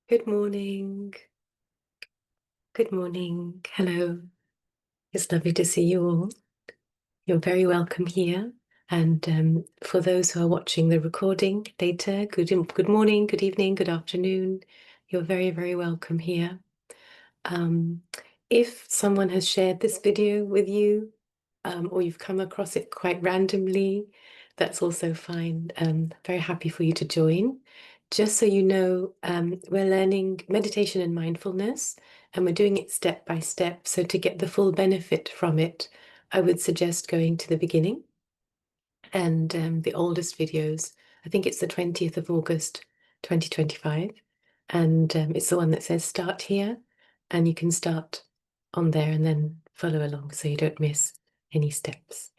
Good morning. Good morning. Hello. It's lovely to see you all. You're very welcome here. And for those who are watching the recording later, good morning, good evening, good afternoon. You're very, very welcome here. Um, if someone has shared this video with you, or you've come across it quite randomly, that's also fine. Very happy for you to join. Just so you know, we're learning meditation and mindfulness, and we're doing it step by step. So to get the full benefit from it, I would suggest going to the beginning and the oldest videos. I think it's the 20th of August, 2025. And it's the one that says start here. And you can start on there and then follow along so you don't miss any steps.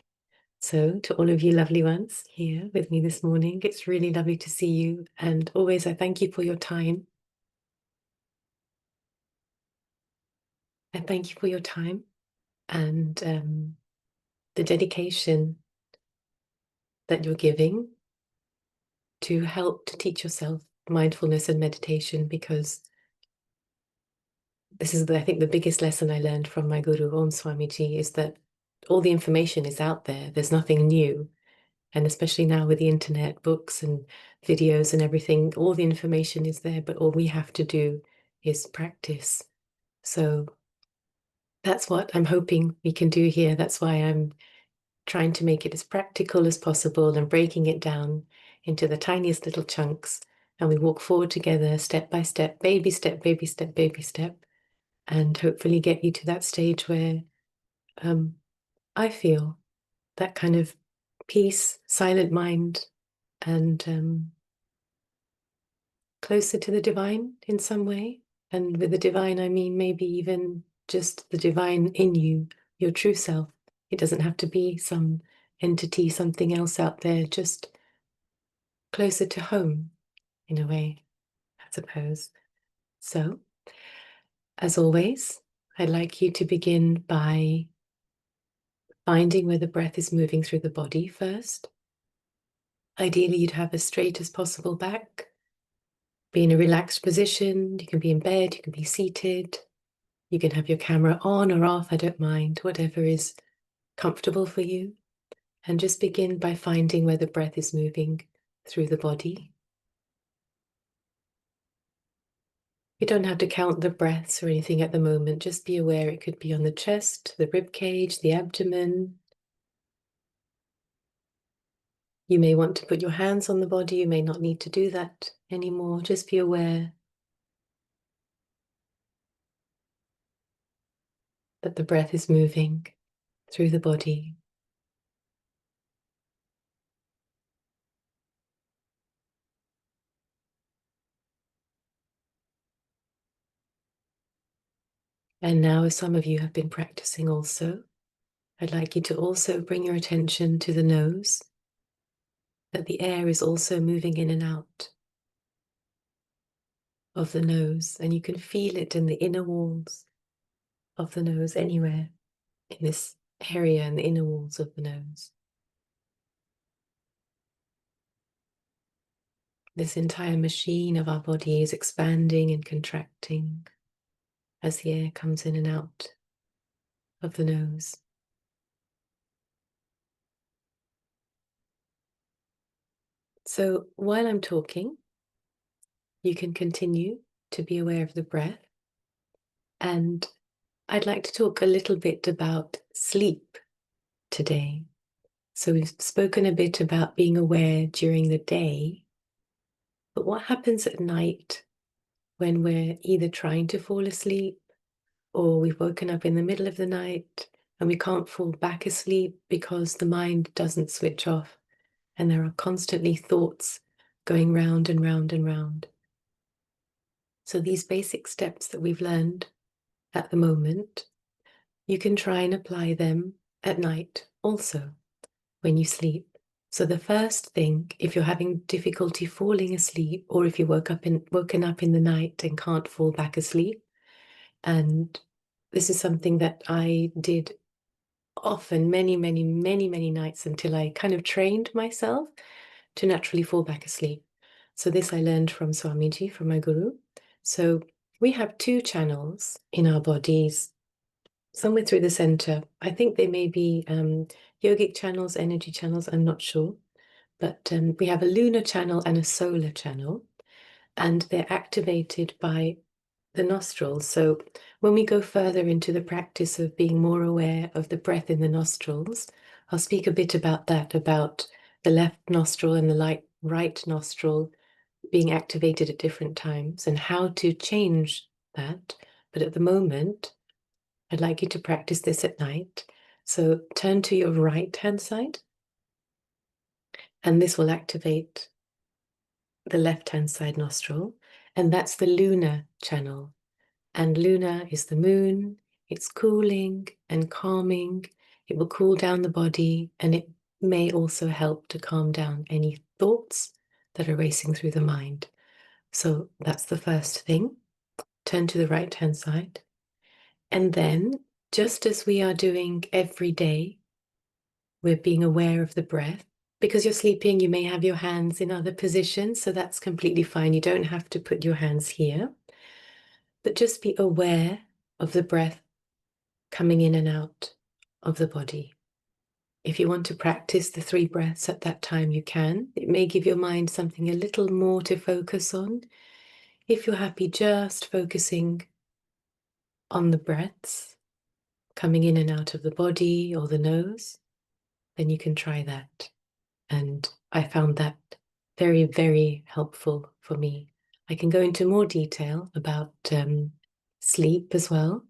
So, to all of you lovely ones here with me this morning, it's really lovely to see you. And always, I thank you for your time. I thank you for your time and the dedication that you're giving to help to teach yourself mindfulness and meditation, because this is, I think, the biggest lesson I learned from my guru, Om Swamiji, is that all the information is out there. There's nothing new. And especially now with the internet, books and videos and everything, all the information is there, but all we have to do is practice. So that's what I'm hoping we can do here. That's why I'm trying to make it as practical as possible and breaking it down into the tiniest little chunks. And we walk forward together, step by step, baby step, baby step, baby step, and hopefully get you to that stage where I feel that kind of peace, silent mind, and closer to the divine in some way. And with the divine, I mean maybe even just the divine in you, your true self. It doesn't have to be some entity, something else out there, just closer to home in a way, I suppose. So, as always, I'd like you to begin by finding where the breath is moving through the body first. Ideally, you'd have as straight as possible back. Be in a relaxed position. You can be in bed, you can be seated. You can have your camera on or off, I don't mind, whatever is comfortable for you. And just begin by finding where the breath is moving through the body. You don't have to count the breaths or anything at the moment. Just be aware it could be on the chest, the rib cage, the abdomen. You may want to put your hands on the body. You may not need to do that anymore. Just be aware that the breath is moving through the body. And now, as some of you have been practicing also, I'd like you to also bring your attention to the nose, that the air is also moving in and out of the nose, and you can feel it in the inner walls of the nose, anywhere in this area in the inner walls of the nose. This entire machine of our body is expanding and contracting as the air comes in and out of the nose. So while I'm talking, you can continue to be aware of the breath. And I'd like to talk a little bit about sleep today. So we've spoken a bit about being aware during the day, but what happens at night when we're either trying to fall asleep or we've woken up in the middle of the night and we can't fall back asleep because the mind doesn't switch off and there are constantly thoughts going round and round and round. So these basic steps that we've learned at the moment, you can try and apply them at night also when you sleep. So the first thing, if you're having difficulty falling asleep, or if you woken up in the night and can't fall back asleep, and this is something that I did often, many, many, many, many nights until I kind of trained myself to naturally fall back asleep. So this I learned from Swamiji, from my guru. So we have two channels in our bodies, somewhere through the center. I think they may be yogic channels, energy channels, I'm not sure. But we have a lunar channel and a solar channel, and they're activated by the nostrils. So when we go further into the practice of being more aware of the breath in the nostrils, I'll speak a bit about that, about the left nostril and the right nostril being activated at different times and how to change that. But at the moment, I'd like you to practice this at night. So turn to your right hand side, and this will activate the left hand side nostril, and that's the lunar channel. And Luna is the moon. It's cooling and calming. It will cool down the body, and it may also help to calm down any thoughts that are racing through the mind. So that's the first thing. Turn to the right hand side. And then, just as we are doing every day, we're being aware of the breath. Because you're sleeping, you may have your hands in other positions, so that's completely fine. You don't have to put your hands here, but just be aware of the breath coming in and out of the body. If you want to practice the 3 breaths at that time, you can. It may give your mind something a little more to focus on. If you're happy just focusing on the breaths coming in and out of the body or the nose, then you can try that. And I found that very, very helpful for me. I can go into more detail about sleep as well,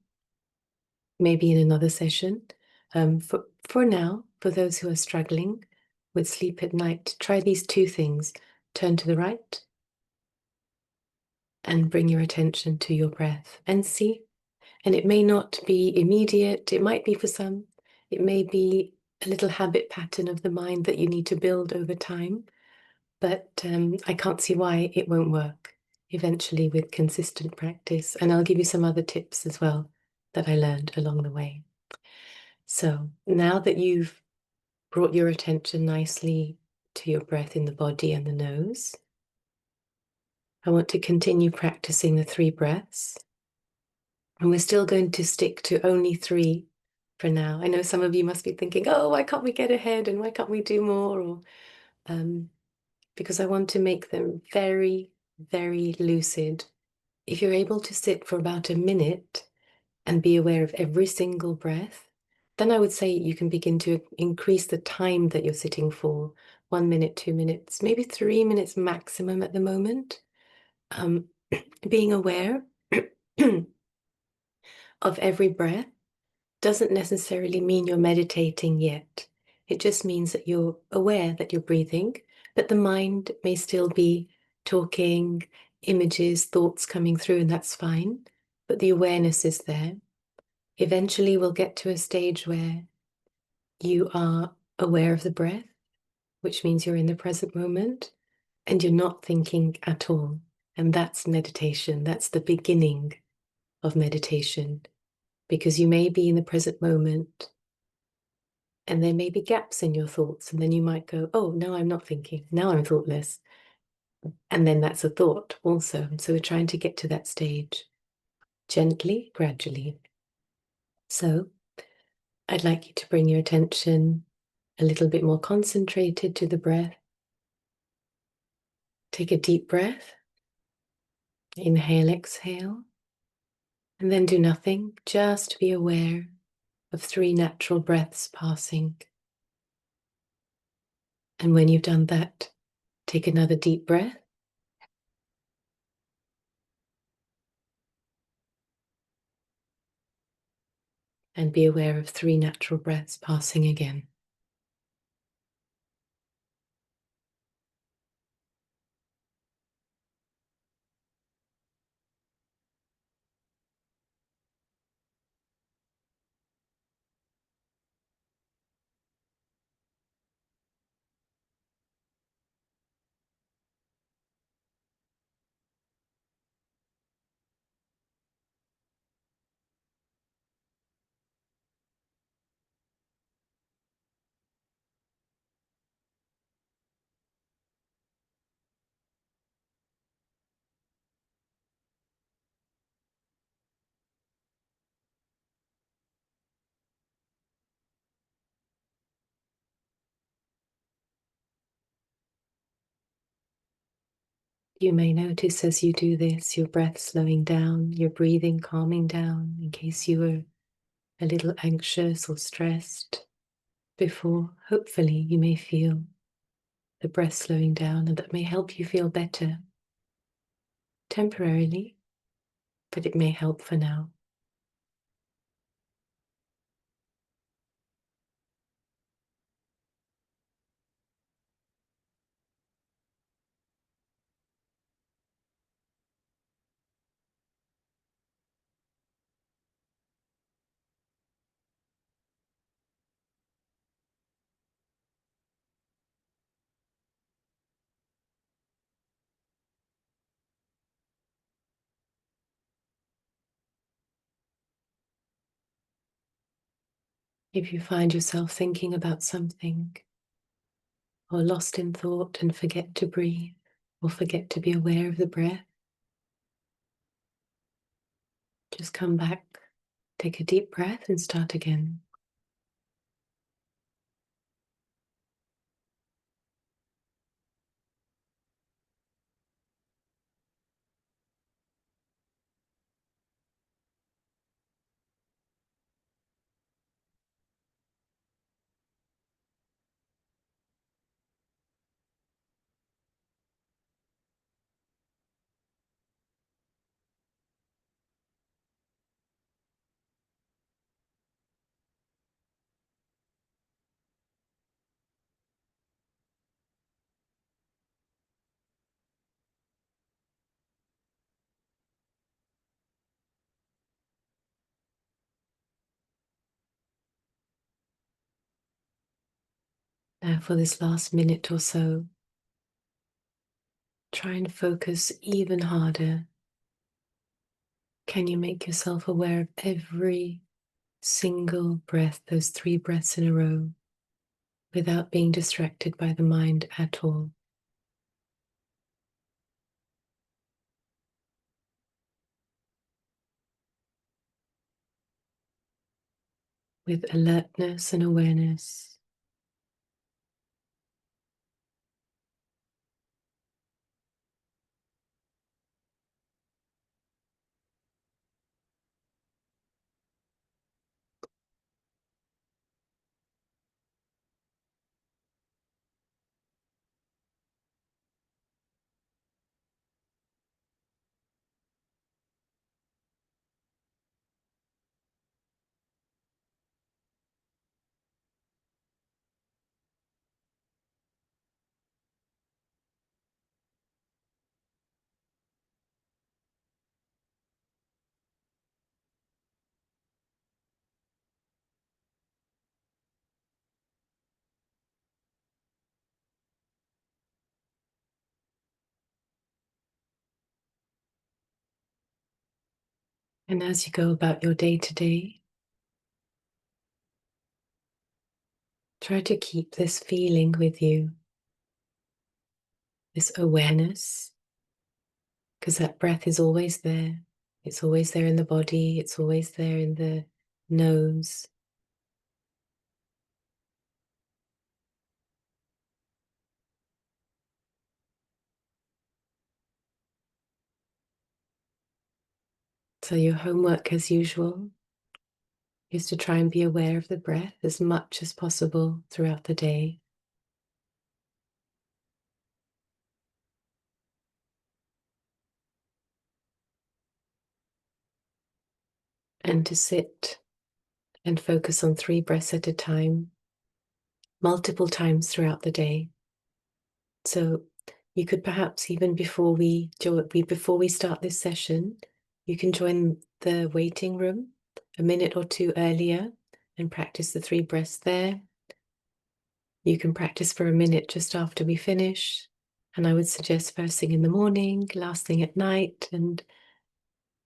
maybe in another session. For now, for those who are struggling with sleep at night, try these 2 things. Turn to the right and bring your attention to your breath and see. And it may not be immediate, it might be for some, it may be a little habit pattern of the mind that you need to build over time, but I can't see why it won't work eventually with consistent practice. And I'll give you some other tips as well that I learned along the way. So now that you've brought your attention nicely to your breath in the body and the nose, I want to continue practicing the 3 breaths. And we're still going to stick to only 3 for now. I know some of you must be thinking, oh, why can't we get ahead and why can't we do more? Or because I want to make them very, very lucid. If you're able to sit for about a minute and be aware of every single breath, then I would say you can begin to increase the time that you're sitting for. 1 minute, 2 minutes, maybe 3 minutes maximum at the moment. Being aware of every breath doesn't necessarily mean you're meditating yet. It just means that you're aware that you're breathing, but the mind may still be talking, images, thoughts coming through, and that's fine. But the awareness is there. Eventually, we'll get to a stage where you are aware of the breath, which means you're in the present moment and you're not thinking at all. And that's meditation. That's the beginning of meditation, because you may be in the present moment and there may be gaps in your thoughts. And then you might go, oh, now I'm not thinking. Now I'm thoughtless. And then that's a thought also. So we're trying to get to that stage gently, gradually. So I'd like you to bring your attention a little bit more concentrated to the breath. Take a deep breath. Inhale, exhale. And then do nothing. Just be aware of 3 natural breaths passing. And when you've done that, take another deep breath. And be aware of 3 natural breaths passing again. You may notice as you do this, your breath slowing down, your breathing calming down in case you were a little anxious or stressed before. Hopefully, you may feel the breath slowing down, and that may help you feel better temporarily, but it may help for now. If you find yourself thinking about something or lost in thought and forget to breathe or forget to be aware of the breath, just come back, take a deep breath and start again. Now, for this last minute or so, try and focus even harder. Can you make yourself aware of every single breath, those 3 breaths in a row, without being distracted by the mind at all? With alertness and awareness. And as you go about your day to day, try to keep this feeling with you, this awareness, because that breath is always there. It's always there in the body, it's always there in the nose. So, your homework, as usual, is to try and be aware of the breath as much as possible throughout the day. And to sit and focus on 3 breaths at a time, multiple times throughout the day. So you could perhaps, even before we start this session, you can join the waiting room a minute or two earlier and practice the 3 breaths there. You can practice for a minute just after we finish. And I would suggest first thing in the morning, last thing at night, and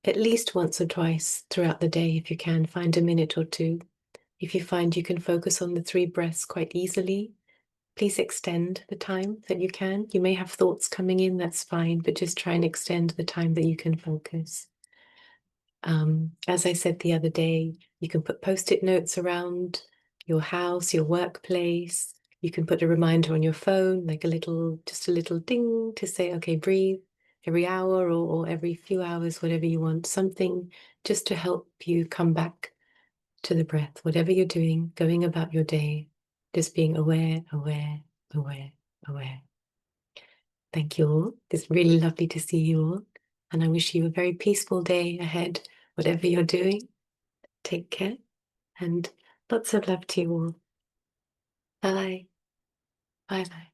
at least once or twice throughout the day if you can, find a minute or two. If you find you can focus on the 3 breaths quite easily, please extend the time that you can. You may have thoughts coming in, that's fine, but just try and extend the time that you can focus. As I said the other day, you can put post-it notes around your house, your workplace. You can put a reminder on your phone, like just a little ding to say, okay, breathe. every hour or every few hours, whatever you want, something just to help you come back to the breath, whatever you're doing, going about your day, just being aware, aware, aware, aware. Thank you all. It's really lovely to see you all. And I wish you a very peaceful day ahead, whatever you're doing. Take care and lots of love to you all. Bye. Bye bye.